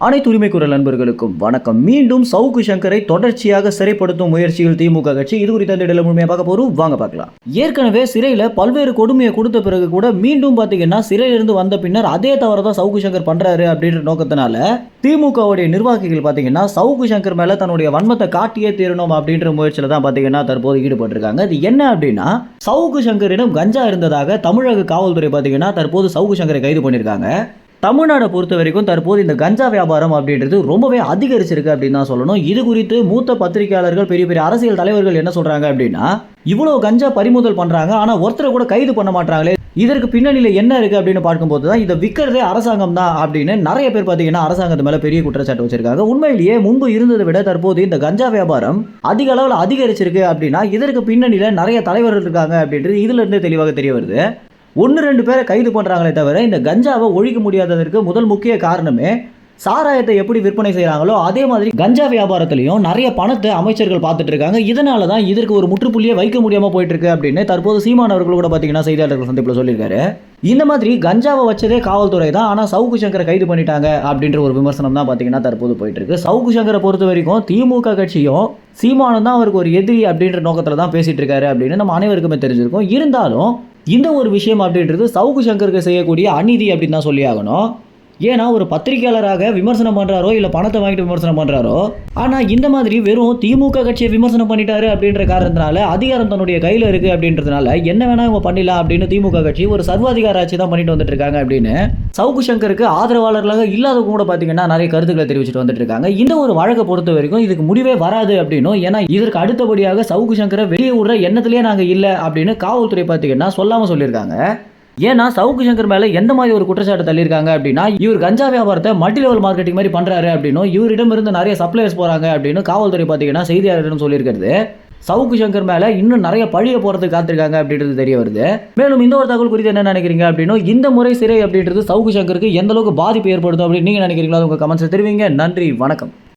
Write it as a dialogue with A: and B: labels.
A: அனைத்து உரிமை குரல் நண்பர்களுக்கும் வணக்கம். மீண்டும் சவுக்கு சங்கரை தொடர்ச்சியாக சிறைப்படுத்தும் முயற்சியில் திமுக கட்சி. இது குறித்த இந்த இடத்துல முழுமையாக பார்க்க போறோம், வாங்க பார்க்கலாம். ஏற்கனவே சிறையில் பல்வேறு கொடுமையை கொடுத்த பிறகு கூட மீண்டும் பார்த்தீங்கன்னா சிறையிலிருந்து வந்த பின்னர் அதே தவறு தான் சவுக்கு சங்கர் பண்றாரு அப்படின்ற நோக்கத்தினால திமுகவுடைய நிர்வாகிகள் பார்த்தீங்கன்னா சவுக்கு சங்கர் மேல தன்னுடைய வன்மத்தை காட்டியே தீரணும் அப்படின்ற முயற்சியில தான் பார்த்தீங்கன்னா தற்போது ஈடுபட்டிருக்காங்க. இது என்ன அப்படின்னா, சவுக்கு சங்கரிடம் கஞ்சா இருந்ததாக தமிழக காவல்துறை பார்த்தீங்கன்னா தற்போது சவுக்கு சங்கரை கைது பண்ணியிருக்காங்க. தமிழ்நாடை பொறுத்த வரைக்கும் தற்போது இந்த கஞ்சா வியாபாரம் அப்படின்றது ரொம்பவே அதிகரிச்சிருக்கு அப்படின்னு தான் சொல்லணும். இது குறித்து மூத்த பத்திரிகையாளர்கள், பெரிய பெரிய அரசியல் தலைவர்கள் என்ன சொல்றாங்க அப்படின்னா, இவ்வளவு கஞ்சா பறிமுதல் பண்றாங்க, ஆனா ஒருத்தரை கூட கைது பண்ண மாட்டாங்களே, இதற்கு பின்னணியில் என்ன இருக்கு அப்படின்னு பார்க்கும்போது தான் இதை விற்கிறதே அரசாங்கம் தான் அப்படின்னு நிறைய பேர் பார்த்தீங்கன்னா அரசாங்கத்து மேல பெரிய குற்றச்சாட்டு வச்சிருக்காங்க. உண்மையிலேயே முன்பு இருந்ததை விட தற்போது இந்த கஞ்சா வியாபாரம் அதிக அளவில் அதிகரிச்சிருக்கு அப்படின்னா இதற்கு பின்னணியில் நிறைய தலைவர்கள் இருக்காங்க அப்படின்றது இதுல இருந்து தெளிவாக தெரிய வருது. 1-2 பேரை கைது பண்ணுறாங்களே தவிர இந்த கஞ்சாவை ஒழிக்க முடியாததற்கு முதல் முக்கிய காரணமே சாராயத்தை எப்படி விற்பனை செய்கிறாங்களோ அதே மாதிரி கஞ்சா வியாபாரத்திலையும் நிறைய பணத்தை அமைச்சர்கள் பார்த்துட்டு இருக்காங்க. இதனால தான் இதற்கு ஒரு முற்றுப்புள்ளியை வைக்க முடியாமல் போயிட்டு இருக்கு அப்படின்னு தற்போது சீமான் அவர்கள் கூட பார்த்தீங்கன்னா செய்தியாளர்கள் சந்திப்பில் சொல்லியிருக்காரு. இந்த மாதிரி கஞ்சாவை வச்சதே காவல்துறை தான், ஆனால் சவுக்கு சங்கரை கைது பண்ணிட்டாங்க அப்படின்ற ஒரு விமர்சனம் தான் பார்த்தீங்கன்னா தற்போது போயிட்டு இருக்கு. சவுக்கு சங்கரை பொறுத்த வரைக்கும் திமுக கட்சியும் சீமானும் தான் அவருக்கு ஒரு எதிரி அப்படின்ற நோக்கத்தில் தான் பேசிட்டு இருக்காரு அப்படின்னு நம்ம அனைவருக்குமே தெரிஞ்சிருக்கும். இருந்தாலும் இந்த ஒரு விஷயம் அப்படின்றது சவுக்கு சங்கருக்கு செய்யக்கூடிய அநீதி அப்படின்னு தான் சொல்லி ஆகணும். ஏன்னா ஒரு பத்திரிகையாளராக விமர்சனம் பண்ணுறாரோ இல்லை பணத்தை வாங்கிட்டு விமர்சனம் பண்ணுறாரோ, ஆனால் இந்த மாதிரி வெறும் திமுக கட்சியை விமர்சனம் பண்ணிட்டாரு அப்படின்ற காரணத்தினால அதிகாரம் தன்னுடைய கையில் இருக்குது அப்படின்றதுனால என்ன வேணா இவங்க பண்ணிடலாம் அப்படின்னு திமுக கட்சி ஒரு சர்வாதிகார ஆட்சி தான் பண்ணிட்டு வந்துட்டு இருக்காங்க அப்படின்னு சவுக்கு சங்கருக்கு ஆதரவாளர்களாக இல்லாதவங்க கூட பார்த்தீங்கன்னா நிறைய கருத்துக்களை தெரிவிச்சுட்டு வந்துட்டு இருக்காங்க. இந்த ஒரு வழக்கை பொறுத்த வரைக்கும் இதுக்கு முடிவே வராது அப்படின்னும், ஏன்னா இதற்கு அடுத்தபடியாக சவுக்கு சங்கரை வெளியே விடுற எண்ணத்திலேயே நாங்கள் இல்லை அப்படின்னு காவல்துறை பார்த்தீங்கன்னா சொல்லாமல் சொல்லியிருக்காங்க. ஏன்னா சவுக்கு சங்கர் மேல எந்த மாதிரி ஒரு குற்றச்சாட்டு தள்ளியிருக்காங்க அப்படின்னா, இவர் கஞ்சா வியாபாரத்தை மல்டி லெவல் மார்க்கெட்டிங் மாதிரி பண்றாரு அப்படின்னும், இவரிடம் இருந்து நிறைய சப்ளையர்ஸ் போறாங்க அப்படின்னு காவல்துறை பார்த்தீங்கன்னா செய்தியாளர்களிடம் சொல்லியிருக்கிறது. சவுக்கு சங்கர் மேல இன்னும் நிறைய பழிய போறதுக்கு காத்திருக்காங்க அப்படின்றது தெரிய வருது. மேலும் இந்த ஒரு தகவல் குறித்து என்ன நினைக்கிறீங்க அப்படின்னும், இந்த முறை சிறை அப்படின்றது சவுக்கு சங்கருக்கு எந்த அளவுக்கு பாதிப்பு ஏற்படுத்தும் அப்படின்னு நீங்க நினைக்கிறீங்களா? உங்க கமெண்ட்ஸ் தெரிவிங்க. நன்றி, வணக்கம்.